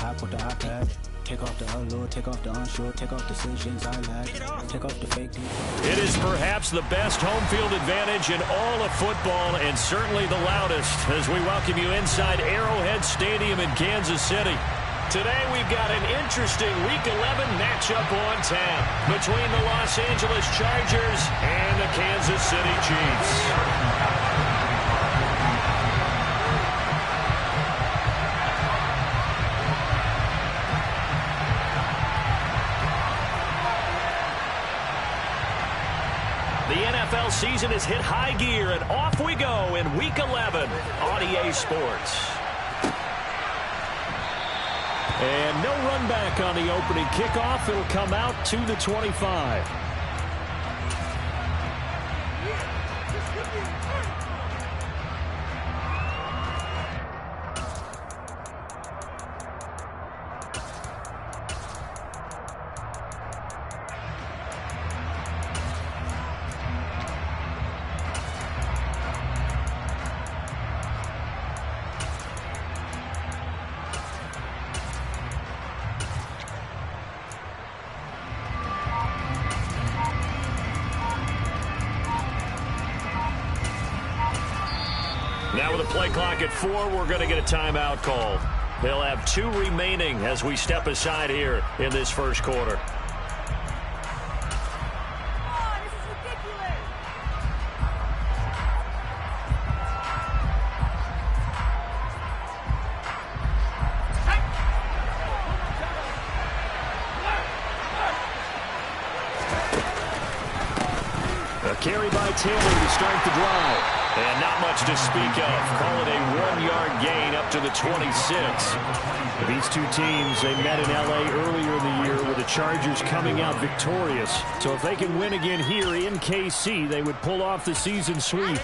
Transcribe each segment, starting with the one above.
hop with the iPad. Take off the allure, take off the unsure, take off decisions I lack, take off the fake defense. It is perhaps the best home field advantage in all of football, and certainly the loudest, as we welcome you inside Arrowhead Stadium in Kansas City. Today we've got an interesting Week 11 matchup on tap between the Los Angeles Chargers and the Kansas City Chiefs. The NFL season has hit high gear, and off we go in Week 11 on EA Sports. And no run back on the opening kickoff. It'll come out to the 25. Now with a play clock at 4, we're going to get a timeout call. They'll have 2 remaining as we step aside here in this first quarter. A carry by Taylor to start the drive. And not much to speak of. Call it a 1-yard gain up to the 26. These two teams, they met in L.A. earlier in the year with the Chargers coming out victorious. So if they can win again here in KC, they would pull off the season sweep.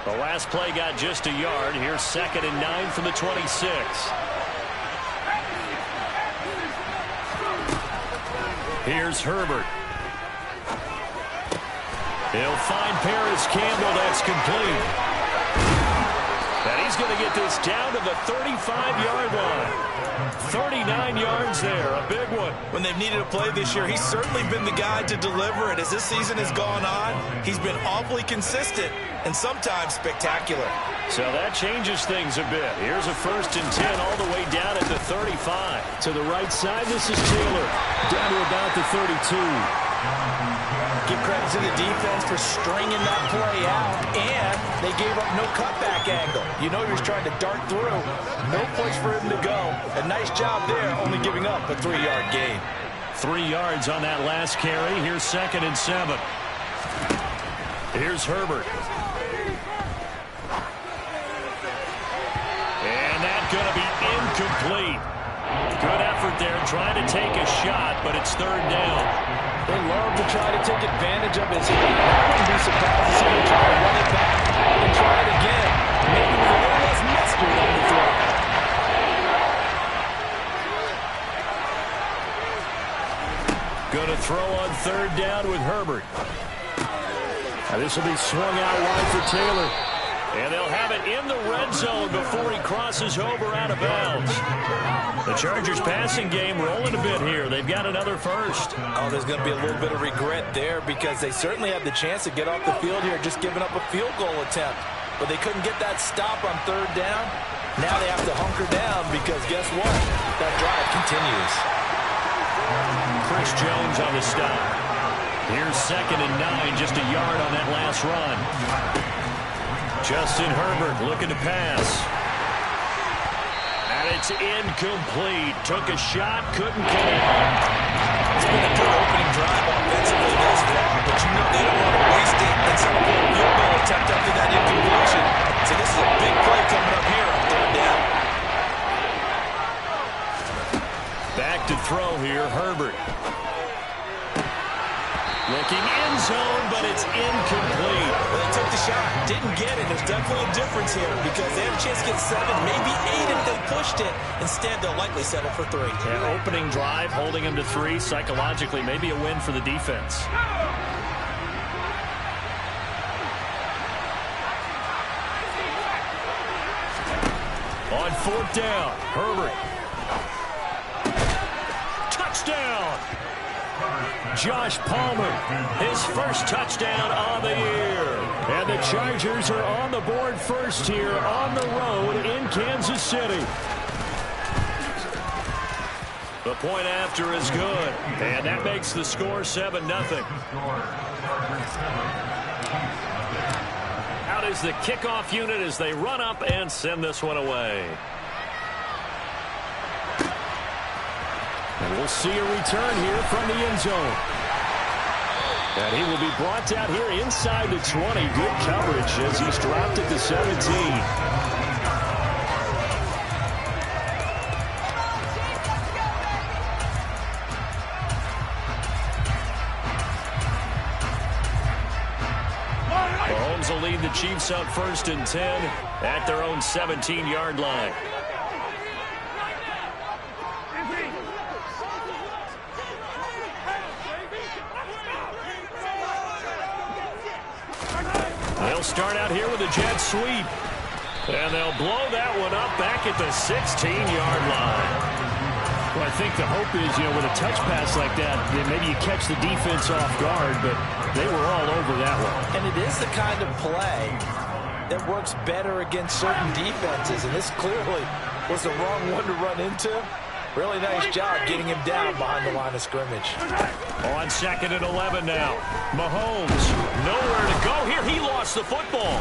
The last play got just a yard. Here's 2nd and 9 from the 26. Here's Herbert. He'll find Paris Campbell. That's complete. And he's going to get this down to the 35-yard line. 39 yards there, a big one. When they've needed a play this year, he's certainly been the guy to deliver it. As this season has gone on, he's been awfully consistent and sometimes spectacular. So that changes things a bit. Here's a 1st and 10 all the way down at the 35. To the right side, this is Taylor. Down to about the 32. Give credit to the defense for stringing that play out, and they gave up no cutback angle. You know he was trying to dart through. No place for him to go. A nice job there, only giving up a 3-yard gain. 3 yards on that last carry. Here's 2nd and 7. Here's Herbert. And that's going to be incomplete. Good effort there, trying to take a shot, but it's 3rd down. They love to try to take advantage of his height. I wouldn't be surprised to see him try to run it back and try it again. Maybe with a little less mustard on the throw. Going to throw on 3rd down with Herbert. Now this will be swung out wide for Taylor. And they'll have it in the red zone before he crosses over out of bounds. The Chargers passing game rolling a bit here. They've got another first. Oh, there's going to be a little bit of regret there because they certainly had the chance to get off the field here, just giving up a field goal attempt. But they couldn't get that stop on 3rd down. Now they have to hunker down because guess what? That drive continues. Chris Jones on the stop. Here's 2nd and 9, just a yard on that last run. Justin Herbert looking to pass. And it's incomplete. Took a shot, couldn't connect. It's been a good opening drive offensively thus far, but you know they don't want to waste it and settle for a field goal attempt after that incompletion. So this is a big play coming up here on 3rd down. Back to throw here, Herbert. Looking end zone, but it's incomplete. Well, they took the shot, didn't get it. There's definitely a difference here because they had a chance to get 7, maybe 8 if they pushed it. Instead, they'll likely settle for 3. Yeah, opening drive, holding him to 3. Psychologically, maybe a win for the defense. 4th down. Herbert. Touchdown. Josh Palmer, his first touchdown on the year. And the Chargers are on the board first here on the road in Kansas City. The point after is good, and that makes the score 7-0. Out is the kickoff unit as they run up and send this one away. And we'll see a return here from the end zone. And he will be brought down here inside the 20. Good coverage as he's dropped at the 17. Mahomes will lead the Chiefs up 1st and 10 at their own 17-yard line. They'll start out here with a jet sweep. And they'll blow that one up back at the 16-yard line. Well, I think the hope is, with a touch pass like that, maybe you catch the defense off guard, but they were all over that one. And it is the kind of play that works better against certain defenses, and this clearly was the wrong one to run into. Really nice job getting him down behind the line of scrimmage. On 2nd and 11 now. Mahomes, nowhere to go here. He lost the football.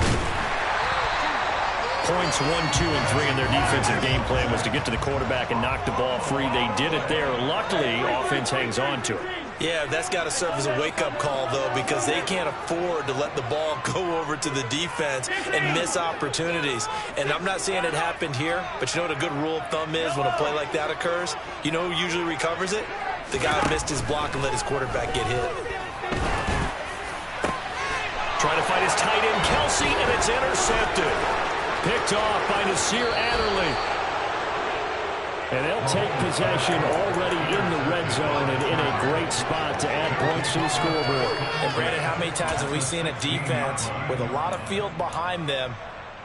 Points 1, 2, and 3 in their defensive game plan was to get to the quarterback and knock the ball free. They did it there. Luckily, offense hangs on to it. Yeah, that's got to serve as a wake-up call, though, because they can't afford to let the ball go over to the defense and miss opportunities. And I'm not saying it happened here, but you know what a good rule of thumb is when a play like that occurs? You know who usually recovers it? The guy who missed his block and let his quarterback get hit. Trying to fight his tight end, Kelsey, and it's intercepted. Picked off by Nasir Adderley. And they'll take possession already in the red zone and in a great spot to add points to the scoreboard. And Brandon, how many times have we seen a defense with a lot of field behind them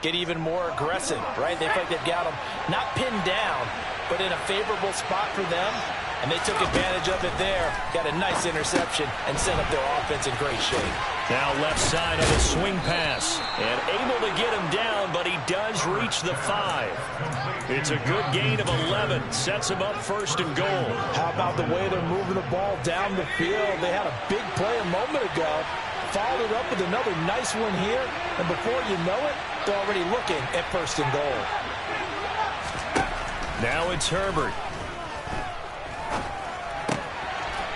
get even more aggressive, right? They feel like they've got them not pinned down, but in a favorable spot for them. And they took advantage of it there. Got a nice interception and set up their offense in great shape. Now left side on a swing pass. And able to get him down, but he does reach the 5. It's a good gain of 11. Sets him up 1st and goal. How about the way they're moving the ball down the field? They had a big play a moment ago. Followed it up with another nice one here. And before you know it, they're already looking at 1st and goal. Now it's Herbert.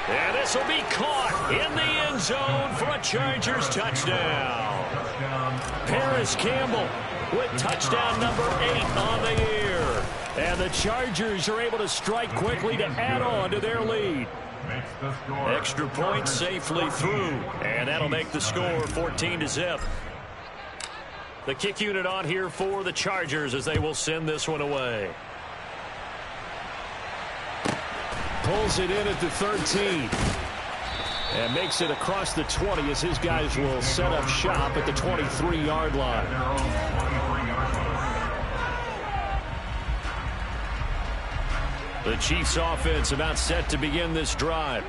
And this will be caught in the end zone for a Chargers touchdown. Paris Campbell with touchdown number 8 on the year. And the Chargers are able to strike quickly to add on to their lead. Extra point safely through. And that'll make the score 14-0. The kick unit on here for the Chargers as they will send this one away. Pulls it in at the 13. And makes it across the 20 as his guys will set up shop at the 23-yard line. The Chiefs offense about set to begin this drive.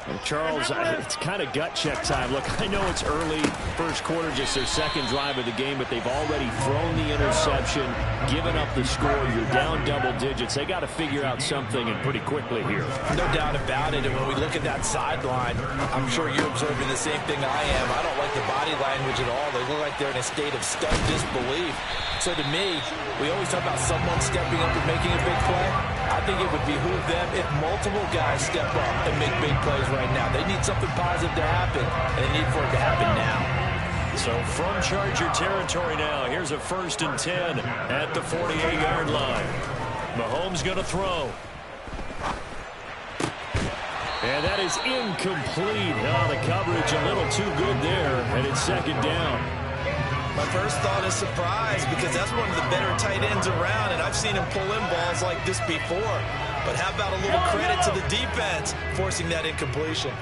And Charles, it's kind of gut check time. Look, I know it's early, first quarter, just their second drive of the game, but they've already thrown the interception, given up the score. You're down double digits. They got to figure out something, and pretty quickly here. No doubt about it. And when we look at that sideline, I'm sure you're observing the same thing I am. I don't like the body language at all. They look like they're in a state of stunned disbelief. So to me, we always talk about someone stepping up and making a big play. I think it would behoove them if multiple guys step up and make big plays right now. They need something positive to happen, and they need for it to happen now. So from Charger territory now, here's a 1st and 10 at the 48-yard line. Mahomes going to throw. And that is incomplete. Oh, the coverage a little too good there, and it's 2nd down. My first thought is surprise, because that's one of the better tight ends around, and I've seen him pull in balls like this before. But how about a little credit to the defense forcing that incompletion?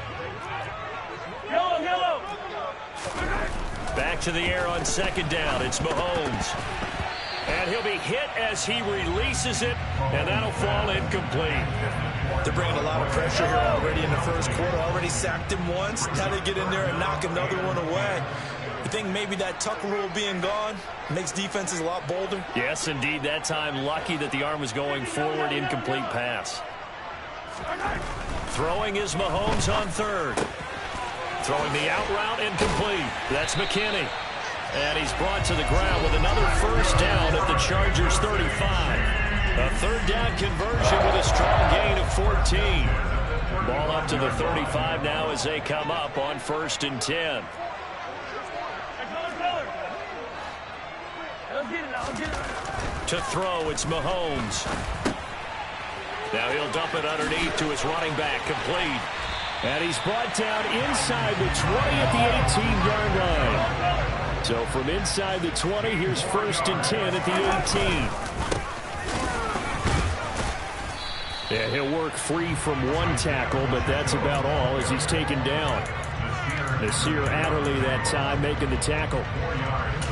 Back to the air on 2nd down. It's Mahomes. And he'll be hit as he releases it, and that'll fall incomplete. They're bringing a lot of pressure here already in the first quarter. Already sacked him once. Now they get in there and knock another one away. You think maybe that tuck rule being gone makes defenses a lot bolder? Yes, indeed. That time, lucky that the arm was going forward. Incomplete pass. Throwing is Mahomes on third. Throwing the out route, incomplete. That's McKinney. And he's brought to the ground with another first down at the Chargers' 35. A third down conversion with a strong gain of 14. Ball up to the 35 now as they come up on 1st and 10. To throw, it's Mahomes. Now he'll dump it underneath to his running back, complete. And he's brought down inside the 20 at the 18-yard line. So from inside the 20, here's 1st and 10 at the 18. And he'll work free from one tackle, but that's about all as he's taken down. Nasir Adderley that time making the tackle.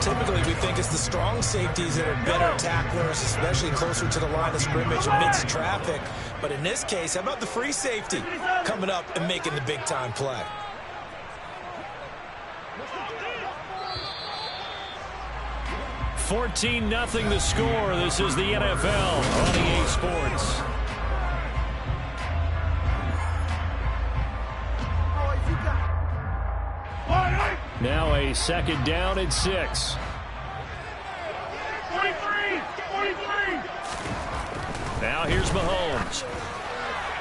Typically, we think it's the strong safeties that are better tacklers, especially closer to the line of scrimmage amidst traffic. But in this case, how about the free safety coming up and making the big-time play? $14-0 the score. This is the NFL on EA Sports. Now a 2nd down and 6. 43. Now here's Mahomes.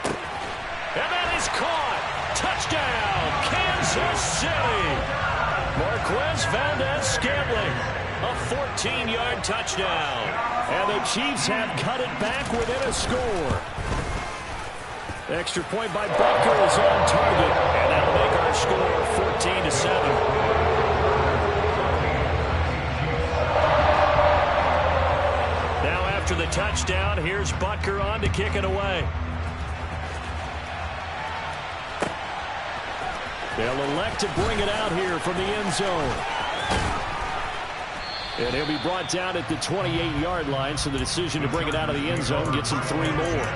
And that is caught. Touchdown, Kansas City. Marquez Valdez-Scantling. A 14-yard touchdown. And the Chiefs have cut it back within a score. Extra point by Butker is on target. And that'll make our score 14-7. Now after the touchdown, here's Butker on to kick it away. They'll elect to bring it out here from the end zone. And he'll be brought down at the 28-yard line, so the decision to bring it out of the end zone gets him 3 more.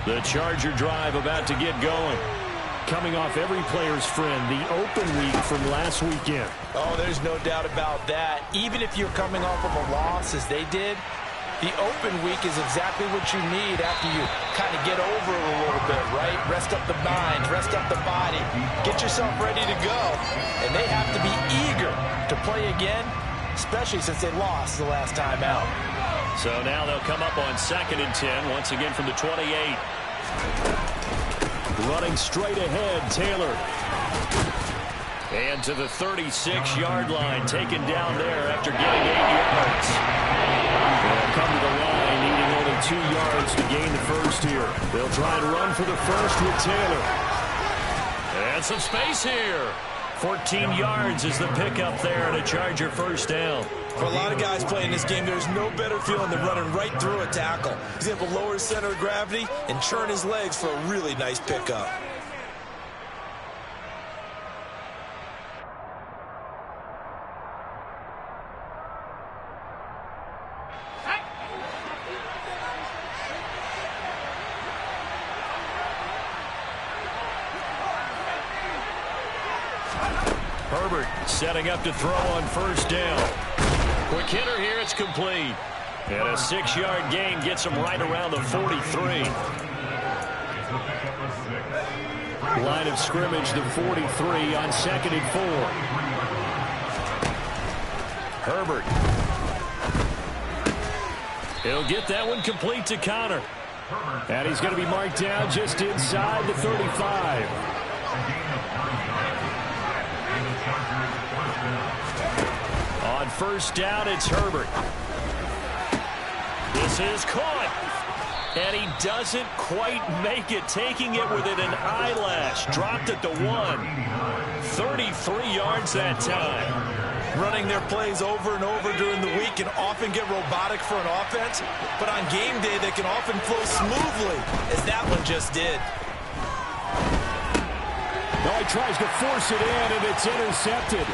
The Charger drive about to get going. Coming off every player's friend, the open week from last weekend. Oh, there's no doubt about that. Even if you're coming off of a loss, as they did, the open week is exactly what you need after you kind of get over it a little bit, right? Rest up the mind, rest up the body, get yourself ready to go. And they have to be eager to play again, especially since they lost the last time out. So now they'll come up on 2nd and 10, once again from the 28. Running straight ahead, Taylor. And to the 36-yard line, taken down there after getting 8 yards. They'll come to the line, needing only 2 yards to gain the first here. They'll try and run for the first with Taylor. And some space here. 14 yards is the pickup there and a Charger first down. For a lot of guys playing this game, there's no better feeling than running right through a tackle. He's able to lower his center of gravity and churn his legs for a really nice pickup. Herbert setting up to throw on first down. Quick hitter here, it's complete. And a 6-yard gain gets him right around the 43. Line of scrimmage, the 43 on 2nd and 4. Herbert. He'll get that one complete to Connor. And he's going to be marked down just inside the 35. On first down, it's Herbert. This is caught. And he doesn't quite make it, taking it within an eyelash. Dropped at the 1. 33 yards that time. Running their plays over and over during the week can often get robotic for an offense, but on game day they can often flow smoothly, as that one just did. Oh, he tries to force it in, and it's intercepted.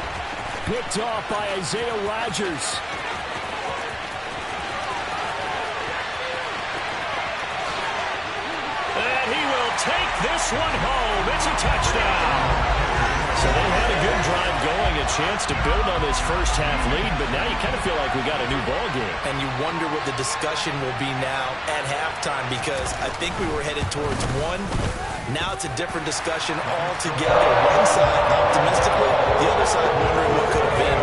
Picked off by Isaiah Rodgers. And he will take this one home. It's a touchdown. So they had a good drive going, a chance to build on this first half lead, but now you kind of feel like we got a new ball game. And you wonder what the discussion will be now at halftime, because I think we were headed towards one. Now it's a different discussion altogether. One side optimistically, the other side wondering what could have been.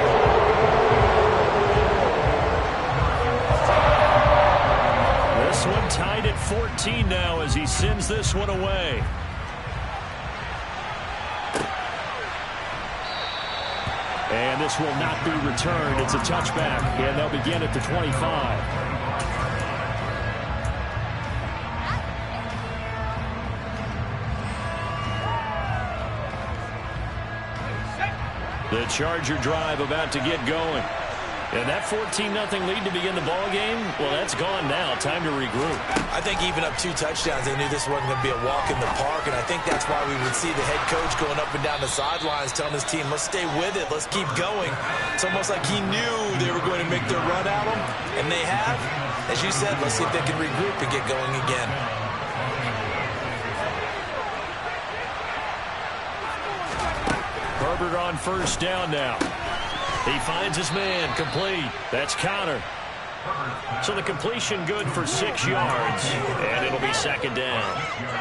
This one tied at 14 now as he sends this one away. And this will not be returned. It's a touchback, and they'll begin at the 25. The Charger drive about to get going. And that 14-0 lead to begin the ball game, well, that's gone now. Time to regroup. I think even up 2 touchdowns, they knew this wasn't going to be a walk in the park, and I think that's why we would see the head coach going up and down the sidelines telling his team, let's stay with it, let's keep going. It's almost like he knew they were going to make their run at him, and they have. As you said, let's see if they can regroup and get going again. Herbert on first down now. He finds his man, complete. That's Connor. So the completion good for 6 yards, and it'll be second down.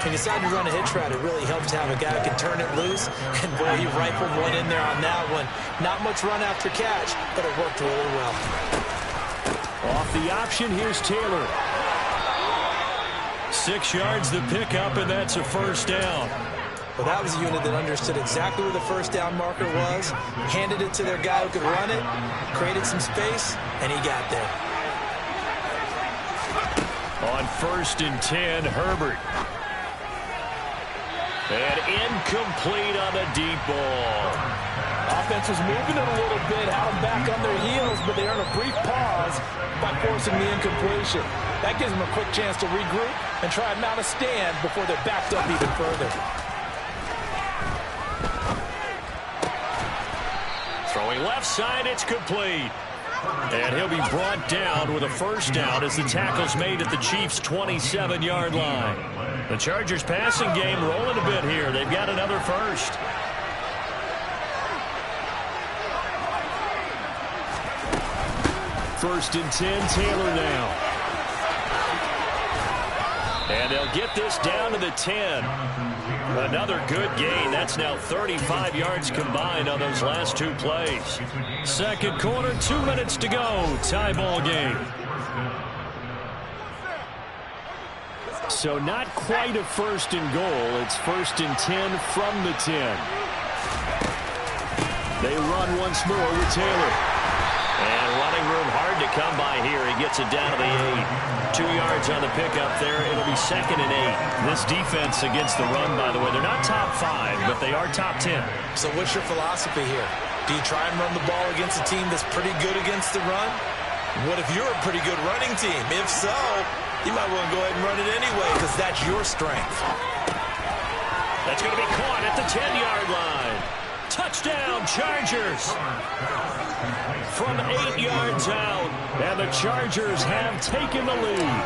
When you decide to run a hitch route, it really helps to have a guy who can turn it loose. And boy, he rifled one in there on that one. Not much run after catch, but it worked really well. Off the option, here's Taylor. 6 yards the pickup, and that's a first down. Well, that was a unit that understood exactly where the first down marker was, handed it to their guy who could run it, created some space, and he got there. On 1st and 10, Herbert. And incomplete on the deep ball. Offense was moving it a little bit, had them back on their heels, but they earned a brief pause by forcing the incompletion. That gives them a quick chance to regroup and try and mount a stand before they're backed up even further. Throwing left side, it's complete. And he'll be brought down with a first down as the tackle's made at the Chiefs' 27-yard line. The Chargers passing game rolling a bit here. They've got another first. First and 10, Taylor now. And they'll get this down to the 10. Another good gain. That's now 35 yards combined on those last 2 plays. Second quarter, 2 minutes to go. Tie ball game. So not quite a first and goal. It's 1st and 10 from the 10. They run once more with Taylor. And running room hard to come by here. He gets it down to the 8. 2 yards on the pickup there. It'll be 2nd and 8. This defense against the run, by the way, they're not top 5, but they are top 10. So what's your philosophy here? Do you try and run the ball against a team that's pretty good against the run? What if you're a pretty good running team? If so, you might want to go ahead and run it anyway because that's your strength. That's going to be caught at the 10-yard line. Touchdown, Chargers. From 8 yards out, and the Chargers have taken the lead.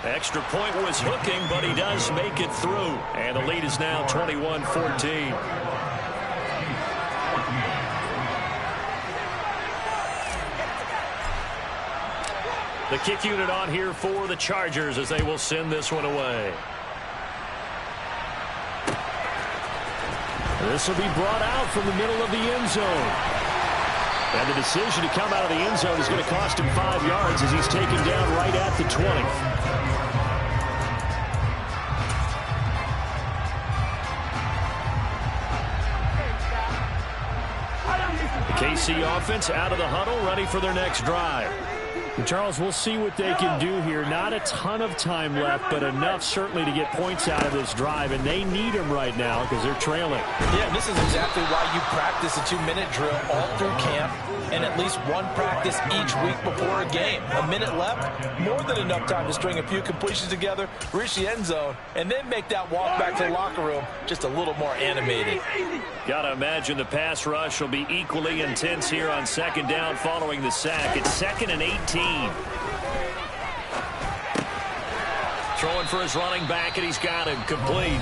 Extra point was hooking, but he does make it through. And the lead is now 21-14. The kick unit on here for the Chargers as they will send this one away. This will be brought out from the middle of the end zone. And the decision to come out of the end zone is going to cost him 5 yards as he's taken down right at the 20. The KC offense out of the huddle, ready for their next drive. Charles, we'll see what they can do here. Not a ton of time left, but enough certainly to get points out of this drive, and they need them right now because they're trailing. Yeah, this is exactly why you practice a 2-minute drill all through camp and at least one practice each week before a game. A minute left, more than enough time to string a few completions together, reach the end zone, and then make that walk back to the locker room just a little more animated. Got to imagine the pass rush will be equally intense here on second down following the sack. It's 2nd and 18. Throwing for his running back, and he's got him complete.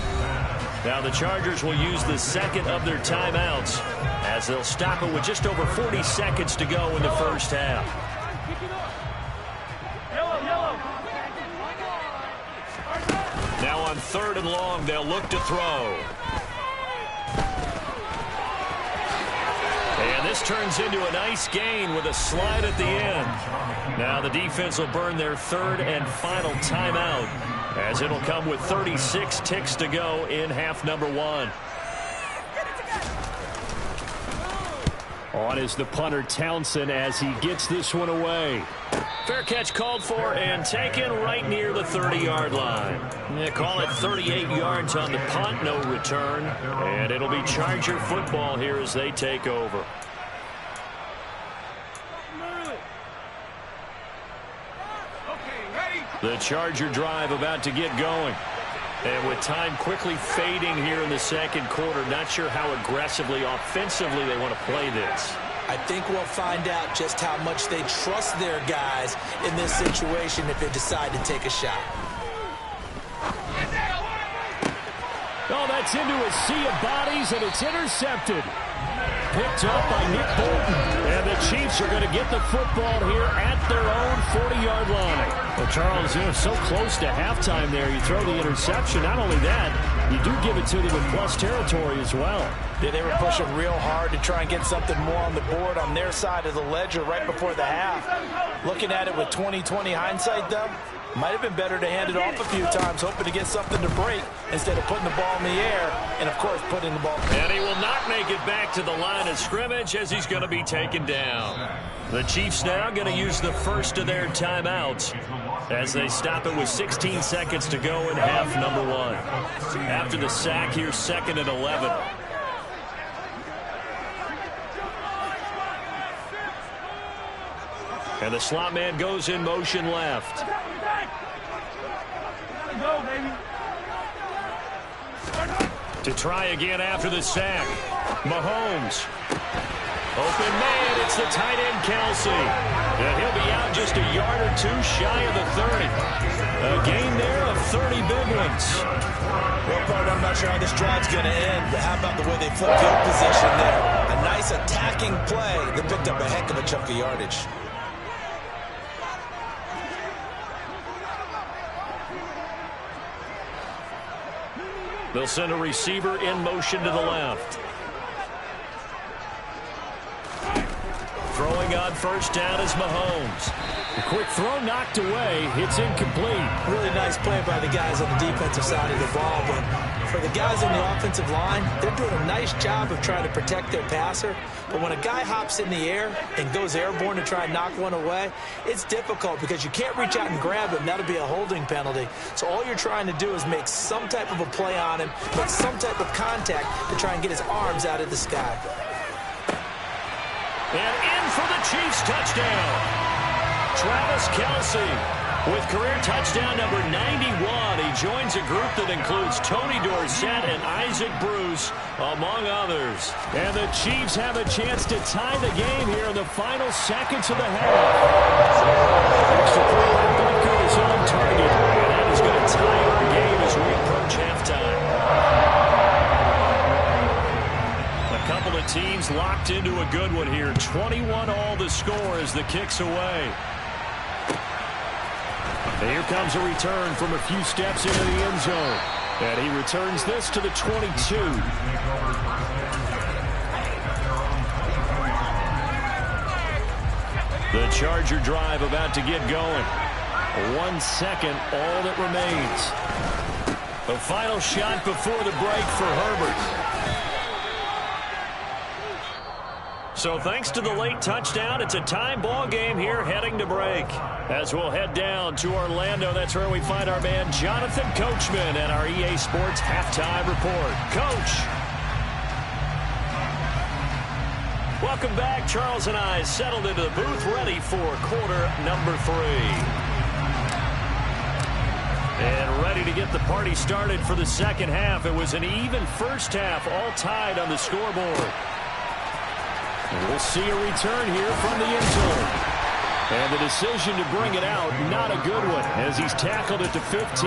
Now the Chargers will use the second of their timeouts as they'll stop it with just over 40 seconds to go in the first half. Now on 3rd and long, they'll look to throw. And this turns into a nice gain with a slide at the end. Now the defense will burn their 3rd and final timeout as it'll come with 36 ticks to go in half number 1. On is the punter Townsend as he gets this one away. Fair catch called for and taken right near the 30-yard line. They call it 38 yards on the punt, no return. And it'll be Charger football here as they take over. The Charger drive about to get going. And with time quickly fading here in the second quarter, not sure how aggressively, offensively they want to play this. I think we'll find out just how much they trust their guys in this situation if they decide to take a shot. Oh, that's into a sea of bodies, and it's intercepted. Picked up by Nick Bolton. And the Chiefs are going to get the football here at their own 40-yard line. Well, Charles, so close to halftime there. You throw the interception. Not only that, you do give it to them in plus territory as well. Yeah, they were pushing real hard to try and get something more on the board on their side of the ledger right before the half. Looking at it with 20/20 hindsight, though, might have been better to hand it off a few times, hoping to get something to break instead of putting the ball in the air and, of course, putting the ball. And he will not make it back to the line of scrimmage as he's going to be taken down. The Chiefs now going to use the first of their timeouts as they stop it with 16 seconds to go in half number 1. After the sack, here's 2nd and 11. And the slot man goes in motion left. To try again after the sack. Mahomes. Open man, it's the tight end Kelsey. And he'll be out just a yard or two shy of the 30. A gain there of 30 big ones. Well, partner, I'm not sure how this drive's going to end, but how about the way they flipped field position there? A nice attacking play that picked up a heck of a chunk of yardage. They'll send a receiver in motion to the left. Throwing on first down is Mahomes. A quick throw knocked away. It's incomplete. Really nice play by the guys on the defensive side of the ball, but for the guys on the offensive line, they're doing a nice job of trying to protect their passer. But when a guy hops in the air and goes airborne to try and knock one away, it's difficult because you can't reach out and grab him. That'll be a holding penalty. So all you're trying to do is make some type of a play on him, make some type of contact to try and get his arms out of the sky. And in for the Chiefs touchdown. Travis Kelce with career touchdown number 91. He joins a group that includes Tony Dorsett and Isaac Bruce, among others. And the Chiefs have a chance to tie the game here in the final seconds of the half. Extra point by Butker is on target. And that is going to tie our game as we approach halftime. A couple of teams locked into a good one here. 21 all the score as the kick's away. And here comes a return from a few steps into the end zone. And he returns this to the 22. The Charger drive about to get going. 1 second, all that remains. The final shot before the break for Herbert. So thanks to the late touchdown, it's a time ball game here heading to break. As we'll head down to Orlando, that's where we find our man Jonathan Coachman and our EA Sports Halftime Report. Coach. Welcome back. Charles and I settled into the booth ready for quarter number 3. And ready to get the party started for the second half. It was an even first half, all tied on the scoreboard. And we'll see a return here from the end zone. And the decision to bring it out, not a good one, as he's tackled it to 15.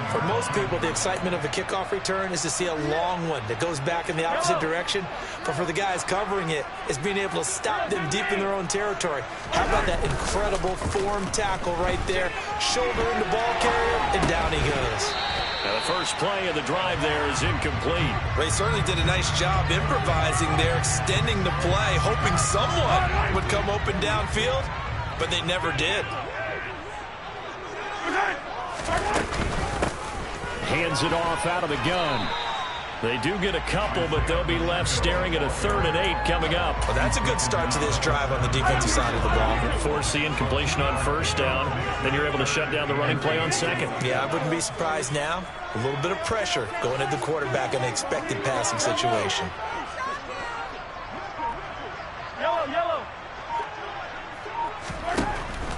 For most people, the excitement of a kickoff return is to see a long one that goes back in the opposite direction. But for the guys covering it, it's being able to stop them deep in their own territory. How about that incredible form tackle right there? Shoulder in the ball carrier, and down he goes. Now the first play of the drive there is incomplete. They certainly did a nice job improvising there, extending the play, hoping someone would come open downfield, but they never did. Hands it off out of the gun. They do get a couple, but they'll be left staring at a 3rd and 8 coming up. Well, that's a good start to this drive on the defensive side of the ball. Force the incompletion on first down. Then you're able to shut down the running play on second. Yeah, I wouldn't be surprised now. A little bit of pressure going at the quarterback in an expected passing situation.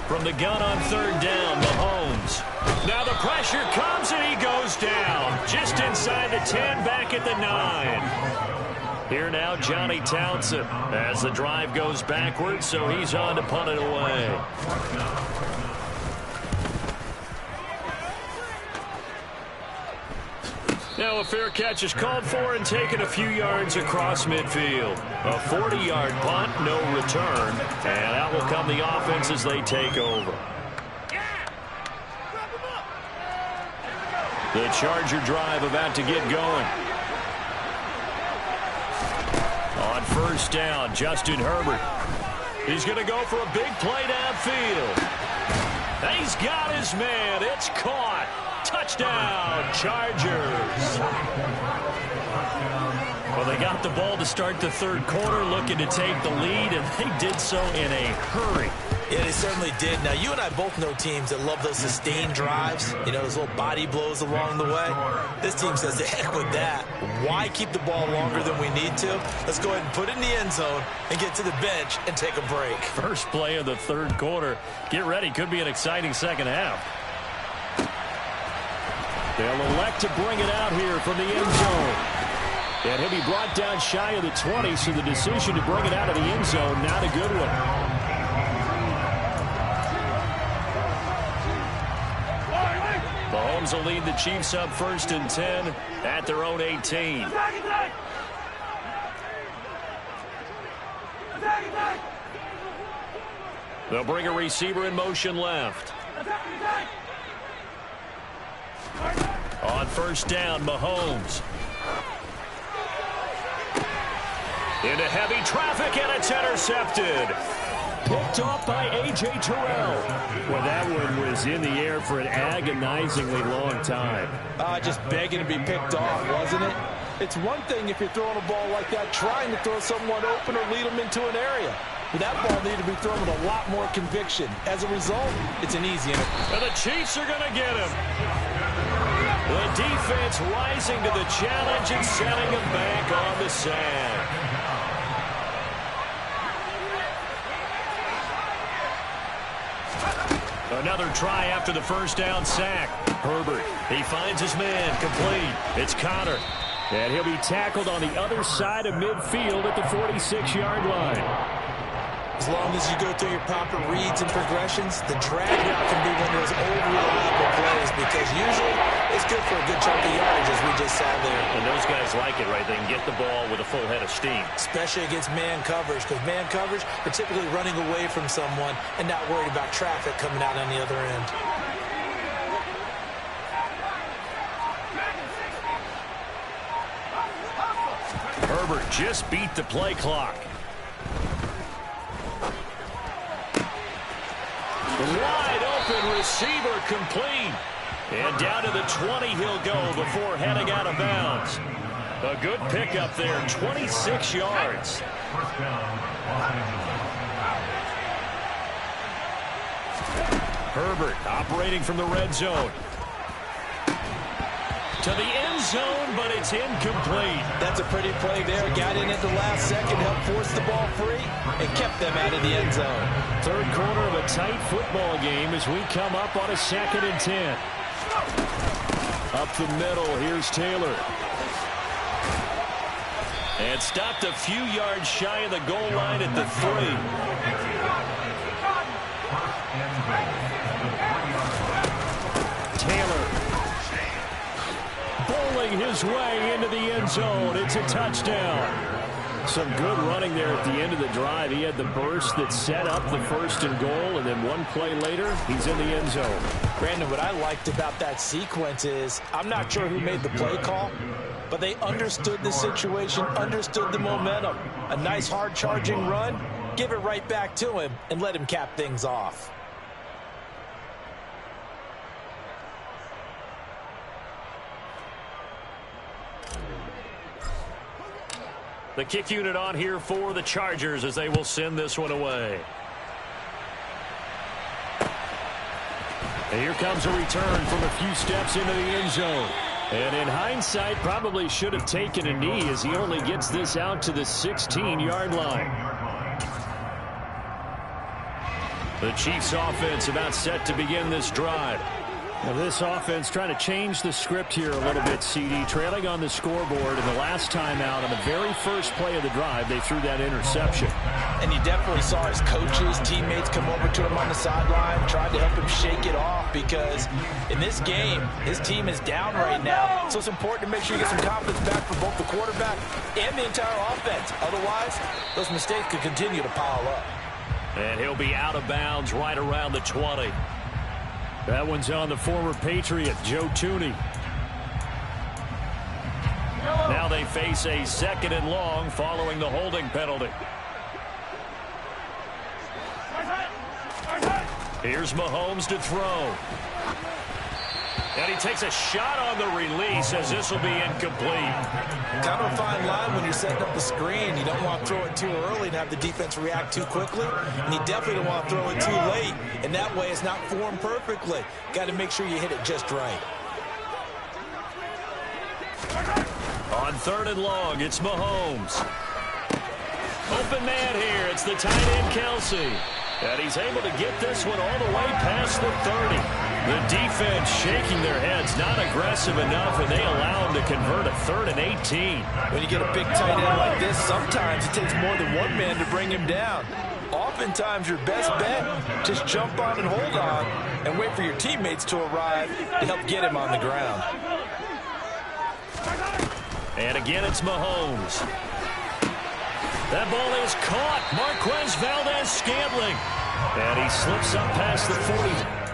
From the gun on 3rd down, Mahomes. Now the pressure comes and he goes down. Just inside the 10, back at the 9. Here now, Johnny Townsend as the drive goes backwards, so he's on to punt it away. Now a fair catch is called for and taken a few yards across midfield. A 40-yard punt, no return. And out will come the offense as they take over. The Charger drive about to get going. On first down, Justin Herbert. He's going to go for a big play downfield. He's got his man. It's caught. Touchdown, Chargers. Well, they got the ball to start the third quarter, looking to take the lead, and they did so in a hurry. Yeah, they certainly did. Now, you and I both know teams that love those sustained drives, you know, those little body blows along the way. This team says, the heck with that. Why keep the ball longer than we need to? Let's go ahead and put it in the end zone and get to the bench and take a break. First play of the third quarter. Get ready. Could be an exciting second half. They'll elect to bring it out here from the end zone. And he'll be brought down shy of the 20, so the decision to bring it out of the end zone, not a good one. Mahomes will lead the Chiefs up 1st and 10 at their own 18. They'll bring a receiver in motion left. On first down, Mahomes. Into heavy traffic, and it's intercepted. Picked off by A.J. Terrell. Well, that one was in the air for an agonizingly long time. Just begging to be picked off, wasn't it? It's one thing if you're throwing a ball like that, trying to throw someone open or lead them into an area. But that ball needed to be thrown with a lot more conviction. As a result, it's an easy interception. And the Chiefs are going to get him. The defense rising to the challenge and setting him back on the sand. Another try after the first down sack. Herbert, he finds his man, complete. It's Connor. And he'll be tackled on the other side of midfield at the 46-yard line. As long as you go through your proper reads and progressions, the drag route can be one of those old reliable plays because usually it's good for a good chunk of yardage, as we just saw there. And those guys like it, right? They can get the ball with a full head of steam. Especially against man coverage, because man coverage are typically running away from someone and not worried about traffic coming out on the other end. Herbert just beat the play clock. Wide open receiver complete. And down to the 20 he'll go before heading out of bounds. A good pickup there, 26 yards. Herbert operating from the red zone. To the end zone, but it's incomplete. That's a pretty play there. Got in at the last second, helped force the ball free, and kept them out of the end zone. Third quarter of a tight football game as we come up on a 2nd and 10. Up the middle, here's Taylor. And stopped a few yards shy of the goal line at the 3. Taylor bowling his way into the end zone. It's a touchdown. Some good running there at the end of the drive. He had the burst that set up the 1st and goal, and then one play later, he's in the end zone. Brandon, what I liked about that sequence is I'm not sure who made the play call, but they understood the situation, understood the momentum. A nice hard-charging run, give it right back to him, and let him cap things off. The kick unit on here for the Chargers as they will send this one away. And here comes a return from a few steps into the end zone. And in hindsight, probably should have taken a knee as he only gets this out to the 16-yard line. The Chiefs offense about set to begin this drive. Now this offense trying to change the script here a little bit, CD. Trailing on the scoreboard, and the last time out on the very first play of the drive, they threw that interception. And you definitely saw his coaches, teammates come over to him on the sideline, tried to help him shake it off because in this game, his team is down right now. So it's important to make sure you get some confidence back for both the quarterback and the entire offense. Otherwise, those mistakes could continue to pile up. And he'll be out of bounds right around the 20. That one's on the former Patriot, Joe Thuney. Now they face a 2nd and long following the holding penalty. Here's Mahomes to throw. And he takes a shot on the release as this will be incomplete. Kind of a fine line when you're setting up the screen. You don't want to throw it too early and have the defense react too quickly. And you definitely don't want to throw it too late. And that way it's not formed perfectly. Got to make sure you hit it just right. On 3rd and long, it's Mahomes. Open man here. It's the tight end, Kelsey. And he's able to get this one all the way past the 30. The defense shaking their heads, not aggressive enough, and they allow him to convert a 3rd and 18. When you get a big tight end like this, sometimes it takes more than one man to bring him down. Oftentimes, your best bet, just jump on and hold on and wait for your teammates to arrive to help get him on the ground. And again, it's Mahomes. That ball is caught. Marquez Valdes-Scantling. And he slips up past the 40.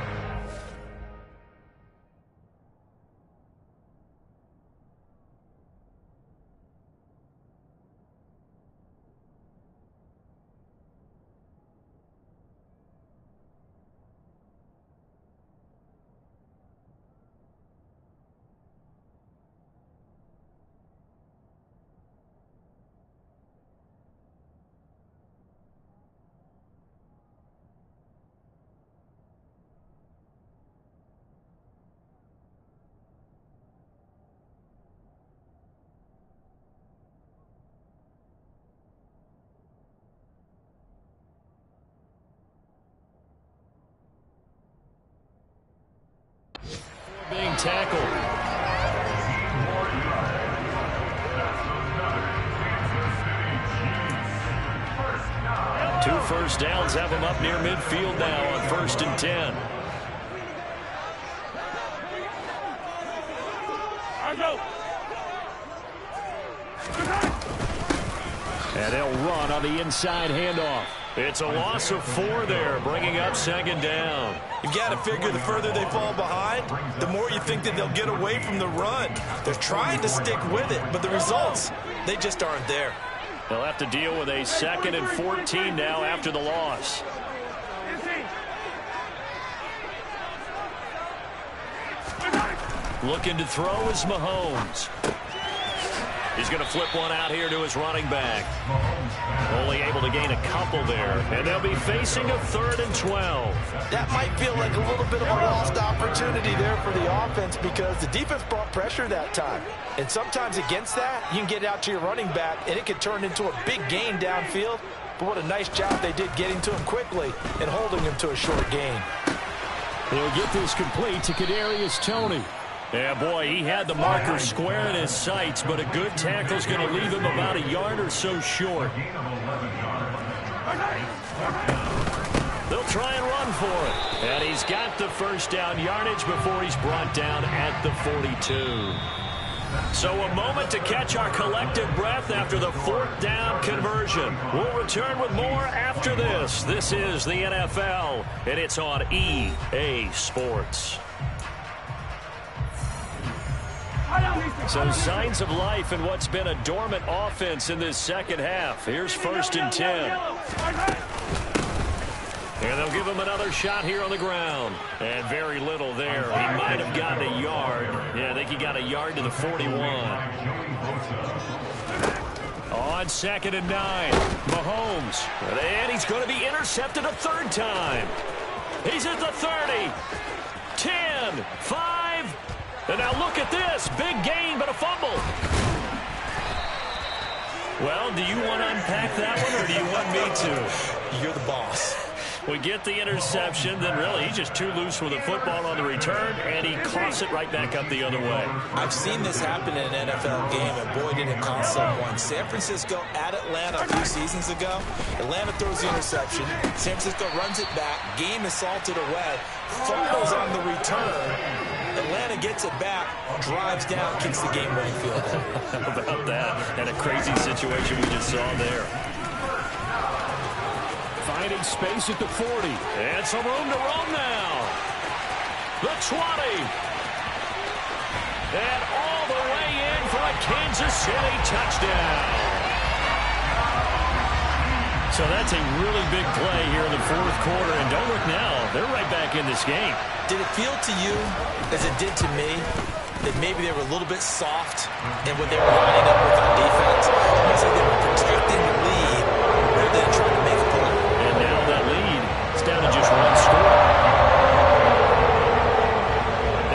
Being tackled. Two first downs have him up near midfield now on 1st and 10. And they'll run on the inside handoff. It's a loss of 4 there, bringing up 2nd down. You've got to figure the further they fall behind, the more you think that they'll get away from the run. They're trying to stick with it, but the results, they just aren't there. They'll have to deal with a 2nd and 14 now after the loss. Looking to throw is Mahomes. He's going to flip one out here to his running back. Only able to gain a couple there. And they'll be facing a 3rd and 12. That might feel like a little bit of a lost opportunity there for the offense because the defense brought pressure that time. And sometimes against that, you can get out to your running back, and it can turn into a big gain downfield. But what a nice job they did getting to him quickly and holding him to a short gain. They'll get this complete to Kadarius Toney. Yeah, boy, he had the marker square in his sights, but a good tackle's going to leave him about a yard or so short. They'll try and run for it. And he's got the first down yardage before he's brought down at the 42. So a moment to catch our collective breath after the 4th down conversion. We'll return with more after this. This is the NFL, and it's on EA Sports. So signs of life in what's been a dormant offense in this second half. Here's 1st and 10. And they'll give him another shot here on the ground. And very little there. He might have gotten a yard. Yeah, I think he got a yard to the 41. On 2nd and 9, Mahomes. And he's going to be intercepted a 3rd time. He's at the 30. 10, 5. And now look at this. Big gain, but a fumble. Well, do you want to unpack that one, or do you want me to? You're the boss. We get the interception, then really he's just too loose with the football on the return, and he coughs it right back up the other way. I've seen this happen in an NFL game, and boy, did it cost someone. San Francisco at Atlanta a few seasons ago. Atlanta throws the interception. San Francisco runs it back. Game is salted away. Fumbles on the return. Atlanta gets it back, drives down, kicks the game-winning field goal. How about that? And a crazy situation we just saw there. Finding space at the 40. And some room to roam now. The 20. And all the way in for a Kansas City touchdown. So that's a really big play here in the 4th quarter. And don't look now, they're right back in this game. Did it feel to you, as it did to me, that maybe they were a little bit soft in what they were lining up with on defense? It looks like they were protecting the lead rather than trying to make a play. And now that lead is down to just 1 score.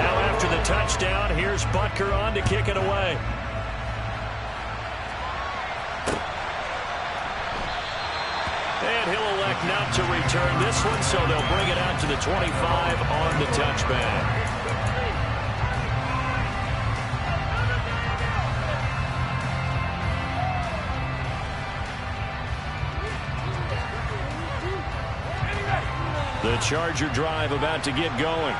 Now after the touchdown, here's Butker on to kick it away. And he'll elect not to return this one, so they'll bring it out to the 25 on the touchback. The Charger drive about to get going.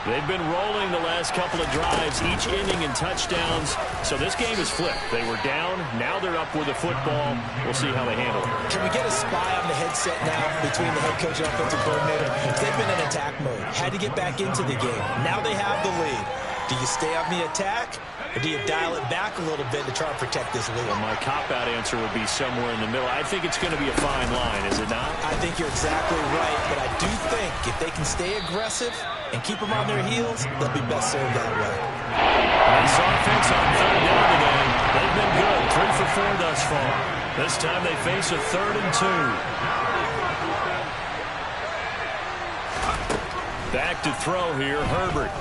They've been rolling the last couple of drives, each ending in touchdowns. So this game is flipped. They were down. Now they're up with the football. We'll see how they handle it. Can we get a spy on the headset now between the head coach and offensive coordinator? They've been in attack mode. Had to get back into the game. Now they have the lead. Do you stay on the attack, or do you dial it back a little bit to try and protect this lead? Well, my cop-out answer would be somewhere in the middle. I think it's going to be a fine line, is it not? I think you're exactly right, but I do think if they can stay aggressive and keep them on their heels, they'll be best served that way. This offense on 3rd down today, they've been good, 3 for 4 thus far. This time they face a 3rd and 2. Back to throw here, Herbert.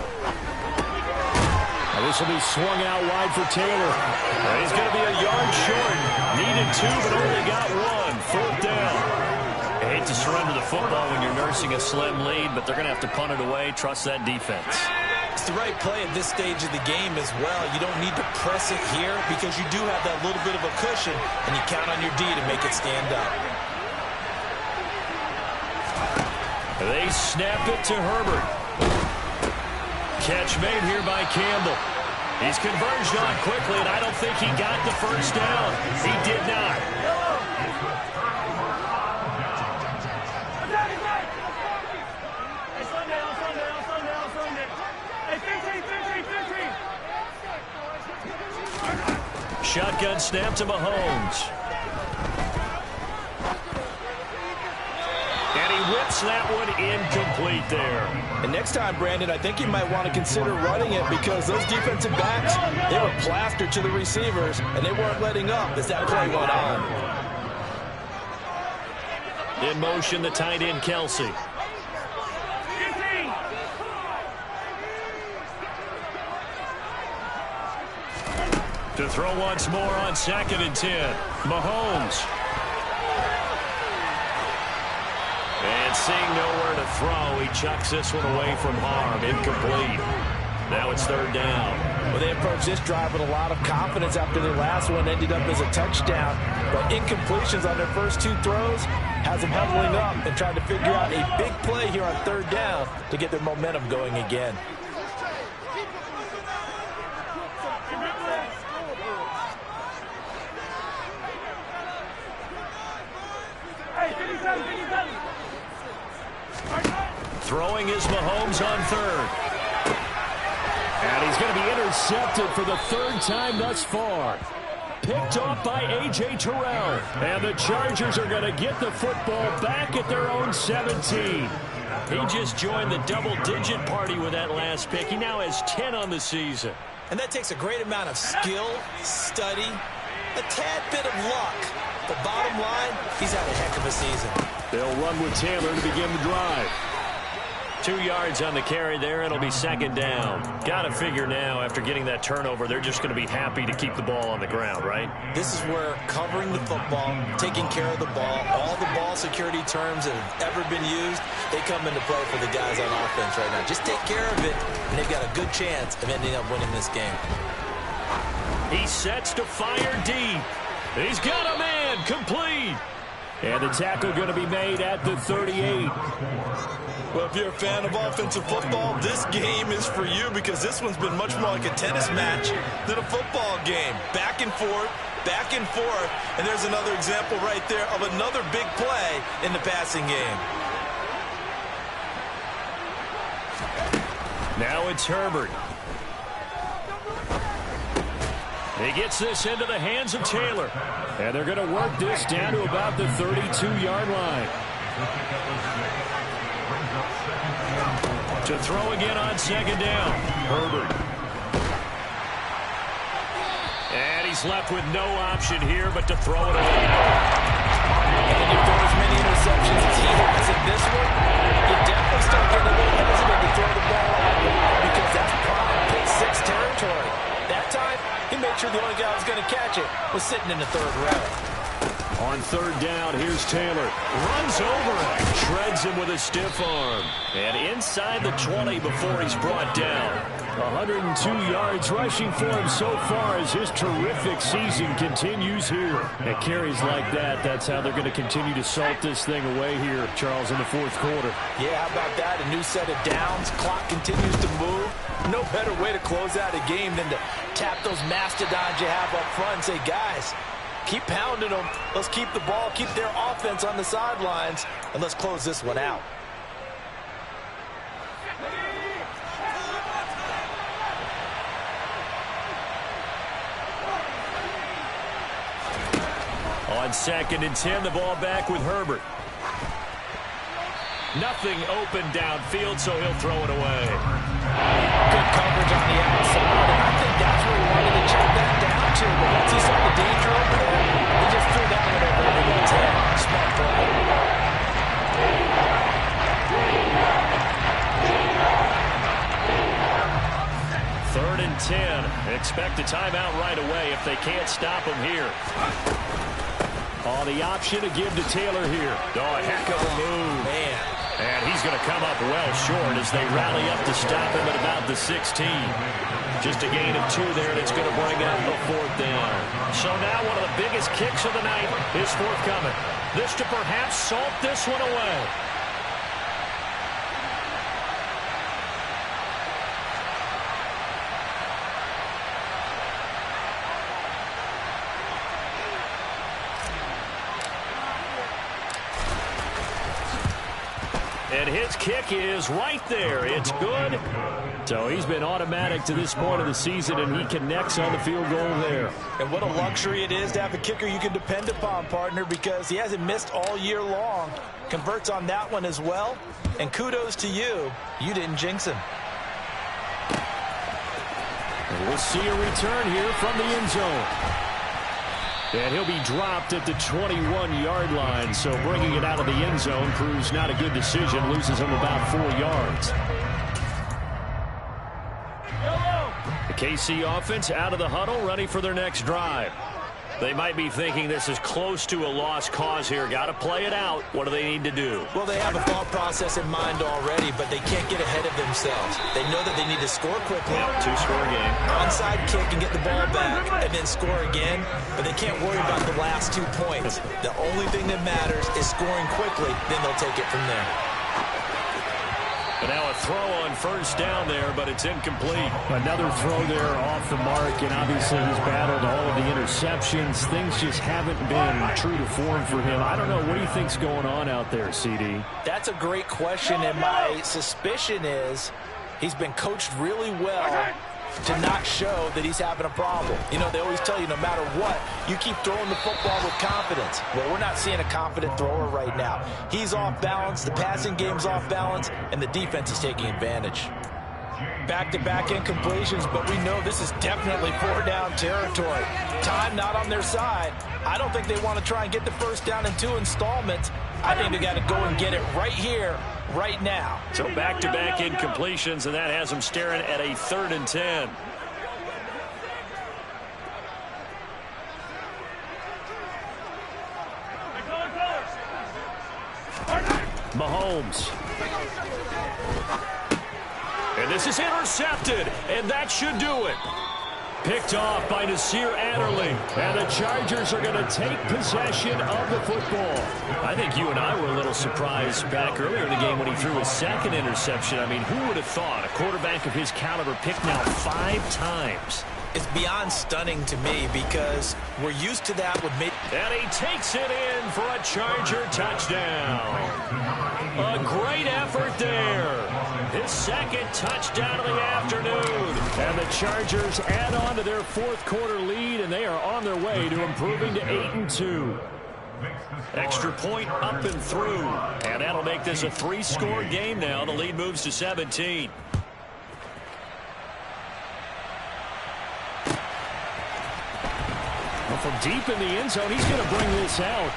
This will be swung out wide for Taylor. He's going to be a yard short. Needed 2, but only got 1. 4th down. I hate to surrender the football when you're nursing a slim lead, but they're going to have to punt it away. Trust that defense. It's the right play at this stage of the game as well. You don't need to press it here because you do have that little bit of a cushion, and you count on your D to make it stand up. They snap it to Herbert. Catch made here by Campbell. He's converged on quickly, and I don't think he got the first down. He did not. Shotgun snap to Mahomes. And he whips that one incomplete there. And next time, Brandon, I think you might want to consider running it because those defensive backs, they were plastered to the receivers, and they weren't letting up as that play went on. In motion, the tight end, Kelsey. To throw once more on 2nd and 10. Mahomes. And seeing nowhere to throw, he chucks this one away from harm. Incomplete. Now it's 3rd down. Well, they approached this drive with a lot of confidence after their last one ended up as a touchdown. But incompletions on their first 2 throws has them huddling up and trying to figure out a big play here on 3rd down to get their momentum going again. Throwing is Mahomes on 3rd. And he's going to be intercepted for the 3rd time thus far. Picked off by A.J. Terrell. And the Chargers are going to get the football back at their own 17. He just joined the double-digit party with that last pick. He now has 10 on the season. And that takes a great amount of skill, study, a tad bit of luck. But bottom line, he's had a heck of a season. They'll run with Taylor to begin the drive. 2 yards on the carry there. It'll be 2nd down. Got to figure now, after getting that turnover, they're just going to be happy to keep the ball on the ground, right? This is where covering the football, taking care of the ball, all the ball security terms that have ever been used, they come into play for the guys on offense right now. Just take care of it, and they've got a good chance of ending up winning this game. He sets to fire deep. He's got a man, complete. And the tackle going to be made at the 38. Well, if you're a fan of offensive football, this game is for you because this one's been much more like a tennis match than a football game. Back and forth, and there's another example right there of another big play in the passing game. Now it's Herbert. He gets this into the hands of Taylor. And they're going to work this down to about the 32-yard line. To throw again on 2nd down. Herbert. And he's left with no option here but to throw it away. And if there as many interceptions as he has in this one, you definitely start getting a little hesitant to throw the ball out because that's prime pick 6 territory. That time, he made sure the only guy who was going to catch it was sitting in the 3rd row. On 3rd down, here's Taylor. Runs over him. Shreds him with a stiff arm. And inside the 20 before he's brought down. 102 yards rushing for him so far as his terrific season continues here. At carries like that, that's how they're going to continue to salt this thing away here, Charles, in the 4th quarter. Yeah, how about that? A new set of downs. Clock continues to move. No better way to close out a game than to tap those mastodons you have up front and say, guys, keep pounding them. Let's keep the ball, keep their offense on the sidelines, and let's close this one out. On 2nd and 10, the ball back with Herbert. Nothing open downfield, so he'll throw it away. Good coverage on the outside, and I think that's where he wanted to check that down to. But once he saw the danger over there, he just threw that one over everyone's head. Smart play. 3rd and 10. Expect a timeout right away if they can't stop him here. The option to give to Taylor here. A heck of a move. Man. And he's going to come up well short as they rally up to stop him at about the 16. Just a gain of 2 there, and it's going to bring up a 4th down. So now one of the biggest kicks of the night is forthcoming. This to perhaps salt this one away. And his kick is right there. It's good. So he's been automatic to this point of the season, and he connects on the field goal there. And what a luxury it is to have a kicker you can depend upon, partner, because he hasn't missed all year long. Converts on that one as well. And kudos to you. You didn't jinx him. And we'll see a return here from the end zone. And he'll be dropped at the 21-yard line. So bringing it out of the end zone proves not a good decision. Loses him about 4 yards. The KC offense out of the huddle, ready for their next drive. They might be thinking this is close to a lost cause here. Got to play it out. What do they need to do? Well, they have a thought process in mind already, but they can't get ahead of themselves. They know that they need to score quickly. Yep, 2-score game. Onside kick and get the ball back, and then score again. But they can't worry about the last 2 points. The only thing that matters is scoring quickly. Then they'll take it from there. But now a throw on first down there, but it's incomplete. Another throw there off the mark, and obviously he's battled all of the interceptions. Things just haven't been true to form for him. I don't know. What do you think's going on out there, CD? That's a great question, and my suspicion is he's been coached really well to not show that he's having a problem. You know, they always tell you no matter what, you keep throwing the football with confidence. Well, we're not seeing a confident thrower right now. He's off balance, the passing game's off balance, and the defense is taking advantage. Back-to-back incompletions, but we know this is definitely 4-down territory. Time not on their side. I don't think they want to try and get the first down in 2 installments. I think they got to go and get it right here, right now. So back-to-back incompletions, and that has them staring at a 3rd and 10. Mahomes. And this is intercepted, and that should do it. Picked off by Nasir Adderley, and the Chargers are going to take possession of the football. I think you and I were a little surprised back earlier in the game when he threw his 2nd interception. I mean, who would have thought a quarterback of his caliber picked now 5 times? It's beyond stunning to me because we're used to that with mid. And he takes it in for a Charger touchdown. A great effort there. His 2nd touchdown of the afternoon. And the Chargers add on to their 4th quarter lead, and they are on their way to improving to 8-2. Extra point up and through. And that'll make this a 3-score game now. The lead moves to 17. Well, from deep in the end zone, he's going to bring this out.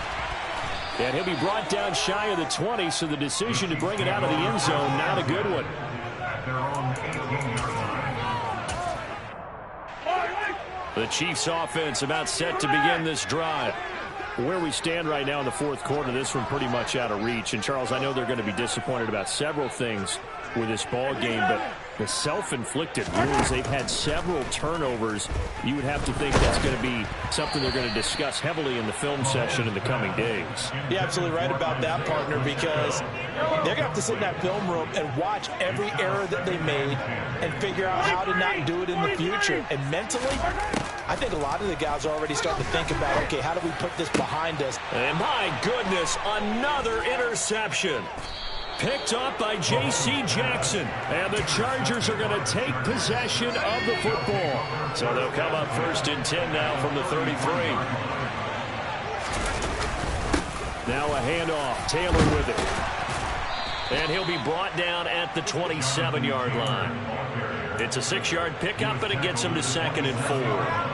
And he'll be brought down shy of the 20, so the decision to bring it out of the end zone, not a good one. The Chiefs offense about set to begin this drive. Where we stand right now in the 4th quarter, this one pretty much out of reach. And, Charles, I know they're going to be disappointed about several things with this ball game, but the self-inflicted wounds, they've had several turnovers. You would have to think that's going to be something they're going to discuss heavily in the film session in the coming days. You're absolutely right about that, partner, because they're going to have to sit in that film room and watch every error that they made and figure out how to not do it in the future. And mentally, I think a lot of the guys are already starting to think about, okay, how do we put this behind us? And my goodness, another interception. Picked up by J.C. Jackson. And the Chargers are going to take possession of the football. So they'll come up 1st and 10 now from the 33. Now a handoff. Taylor with it. And he'll be brought down at the 27-yard line. It's a 6-yard pickup, and it gets him to 2nd and 4.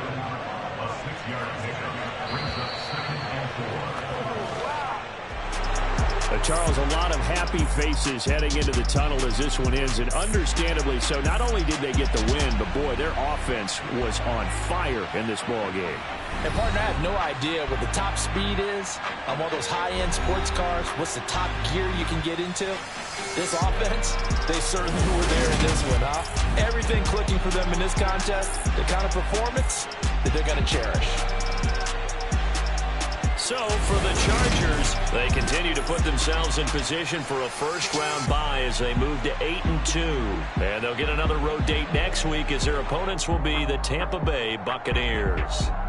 Charles, a lot of happy faces heading into the tunnel as this one ends, and understandably so. Not only did they get the win, but, boy, their offense was on fire in this ball game. And, partner, I have no idea what the top speed is on one of those high-end sports cars. What's the top gear you can get into? This offense, they certainly were there in this one, huh? Everything clicking for them in this contest, the kind of performance that they're going to cherish. So, for the Chargers, they continue to put themselves in position for a 1st-round bye as they move to 8-2. And they'll get another road date next week as their opponents will be the Tampa Bay Buccaneers.